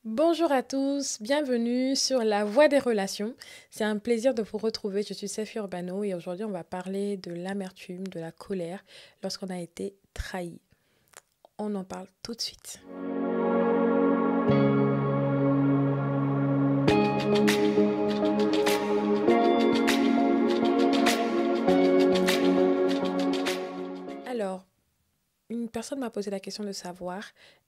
Bonjour à tous, bienvenue sur La Voie des relations. C'est un plaisir de vous retrouver. Je suis Sophie Urbano et aujourd'hui on va parler de l'amertume, de la colère lorsqu'on a été trahi. On en parle tout de suite. Alors, une personne m'a posé la question de savoir,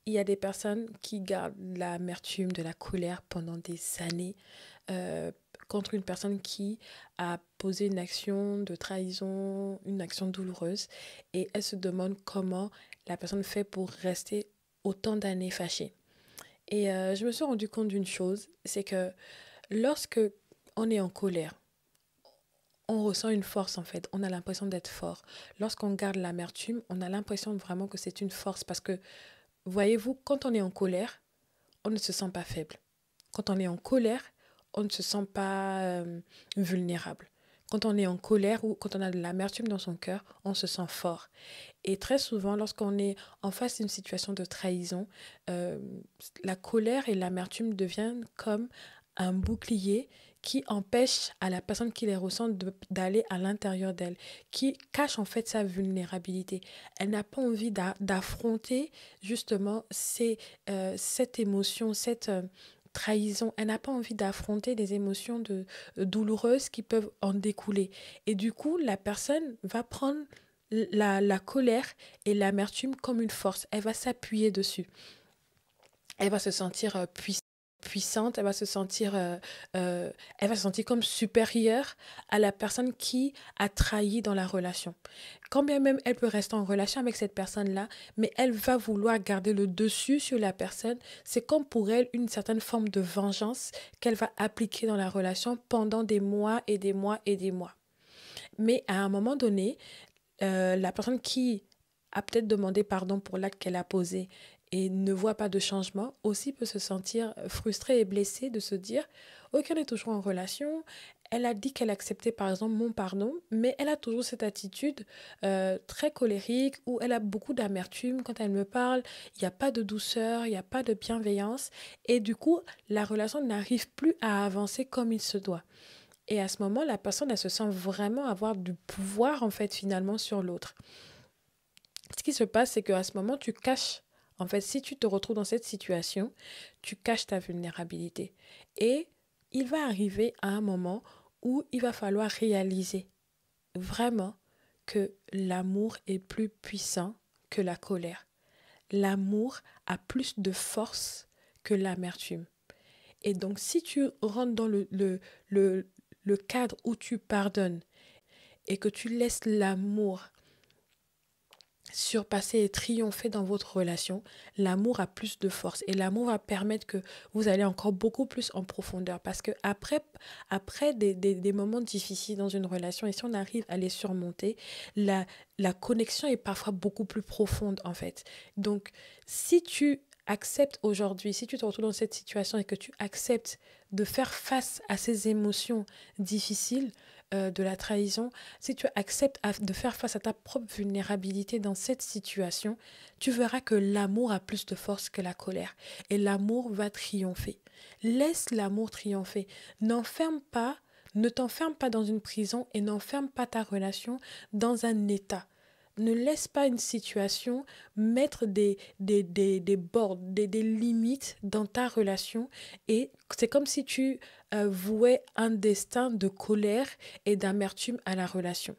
il y a des personnes qui gardent l'amertume, de la colère pendant des années euh, contre une personne qui a posé une action de trahison, une action douloureuse, et elle se demande comment la personne fait pour rester autant d'années fâchée. Et je me suis rendu compte d'une chose, c'est que lorsque on est en colère, on ressent une force en fait, on a l'impression d'être fort. Lorsqu'on garde l'amertume, on a l'impression vraiment que c'est une force parce que, voyez-vous, quand on est en colère, on ne se sent pas faible. Quand on est en colère, on ne se sent pas vulnérable. Quand on est en colère ou quand on a de l'amertume dans son cœur, on se sent fort. Et très souvent, lorsqu'on est en face d'une situation de trahison, euh, la colère et l'amertume deviennent comme un bouclier qui empêche à la personne qui les ressent d'aller à l'intérieur d'elle, qui cache en fait sa vulnérabilité. Elle n'a pas envie d'affronter justement cette émotion, cette trahison. Elle n'a pas envie d'affronter des émotions douloureuses qui peuvent en découler. Et du coup, la personne va prendre la colère et l'amertume comme une force. Elle va s'appuyer dessus. Elle va se sentir puissante, elle va se sentir comme supérieure à la personne qui a trahi dans la relation. Quand bien même elle peut rester en relation avec cette personne-là, mais elle va vouloir garder le dessus sur la personne. C'est comme pour elle une certaine forme de vengeance qu'elle va appliquer dans la relation pendant des mois et des mois et des mois. Mais à un moment donné, la personne qui a peut-être demandé pardon pour l'acte qu'elle a posé et ne voit pas de changement, aussi peut se sentir frustrée et blessée de se dire, ok, on est toujours en relation, elle a dit qu'elle acceptait par exemple mon pardon, mais elle a toujours cette attitude très colérique où elle a beaucoup d'amertume quand elle me parle, il n'y a pas de douceur, il n'y a pas de bienveillance, et du coup, la relation n'arrive plus à avancer comme il se doit. Et à ce moment, la personne, elle se sent vraiment avoir du pouvoir, en fait, finalement, sur l'autre. Ce qui se passe, c'est qu'à ce moment, tu caches. En fait, si tu te retrouves dans cette situation, tu caches ta vulnérabilité. Et il va arriver à un moment où il va falloir réaliser vraiment que l'amour est plus puissant que la colère. L'amour a plus de force que l'amertume. Et donc, si tu rentres dans le, le cadre où tu pardonnes et que tu laisses l'amour surpasser et triompher dans votre relation, l'amour a plus de force et l'amour va permettre que vous allez encore beaucoup plus en profondeur parce que après des moments difficiles dans une relation et si on arrive à les surmonter, la connexion est parfois beaucoup plus profonde en fait. Donc si tu acceptes aujourd'hui, si tu te retrouves dans cette situation et que tu acceptes de faire face à ces émotions difficiles, de la trahison, si tu acceptes de faire face à ta propre vulnérabilité dans cette situation, tu verras que l'amour a plus de force que la colère et l'amour va triompher. Laisse l'amour triompher. N'enferme pas, ne t'enferme pas dans une prison et n'enferme pas ta relation dans un état. Ne laisse pas une situation mettre des bords, des limites dans ta relation et c'est comme si tu vouais un destin de colère et d'amertume à la relation.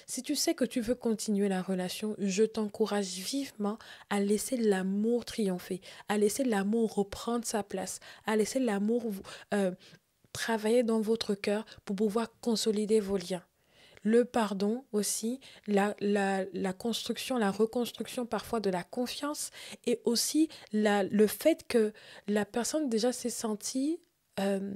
Si tu sais que tu veux continuer la relation, je t'encourage vivement à laisser l'amour triompher, à laisser l'amour reprendre sa place, à laisser l'amour euh, travailler dans votre cœur pour pouvoir consolider vos liens. Le pardon aussi, la construction, la reconstruction parfois de la confiance et aussi le fait que la personne déjà s'est sentie euh,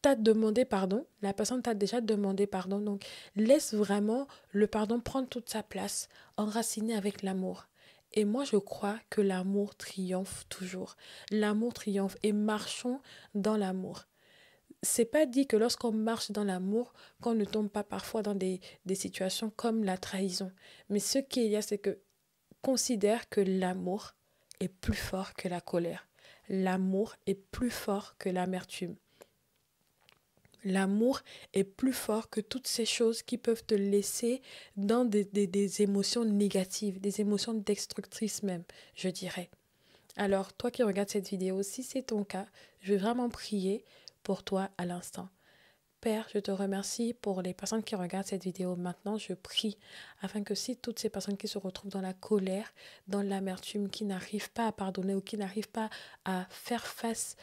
t'a demandé pardon, la personne t'a déjà demandé pardon, donc laisse vraiment le pardon prendre toute sa place, enraciné avec l'amour. Et moi, je crois que l'amour triomphe toujours. L'amour triomphe et marchons dans l'amour. C'est pas dit que lorsqu'on marche dans l'amour, qu'on ne tombe pas parfois dans des situations comme la trahison. Mais ce qu'il y a, c'est que considère que l'amour est plus fort que la colère. l'amour est plus fort que l'amertume. L'amour est plus fort que toutes ces choses qui peuvent te laisser dans des émotions négatives, des émotions destructrices même, je dirais. Alors, toi qui regardes cette vidéo, si c'est ton cas, je vais vraiment prier pour toi à l'instant. Père, je te remercie pour les personnes qui regardent cette vidéo. Maintenant, je prie afin que si toutes ces personnes qui se retrouvent dans la colère, dans l'amertume, qui n'arrivent pas à pardonner ou qui n'arrivent pas à faire face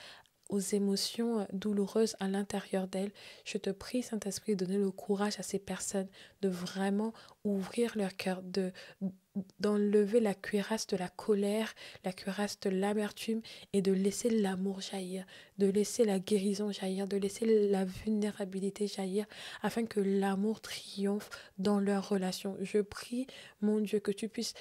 aux émotions douloureuses à l'intérieur d'elles, je te prie, Saint-Esprit, de donner le courage à ces personnes de vraiment ouvrir leur cœur, d'enlever la cuirasse de la colère, la cuirasse de l'amertume et de laisser l'amour jaillir, de laisser la guérison jaillir, de laisser la vulnérabilité jaillir afin que l'amour triomphe dans leur relation. Je prie, mon Dieu, que tu puisses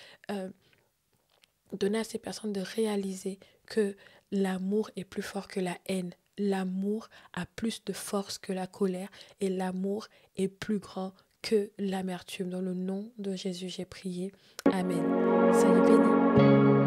donner à ces personnes de réaliser que l'amour est plus fort que la haine. L'amour a plus de force que la colère et l'amour est plus grand que l'amertume. Dans le nom de Jésus, j'ai prié. Amen. Soyez bénis.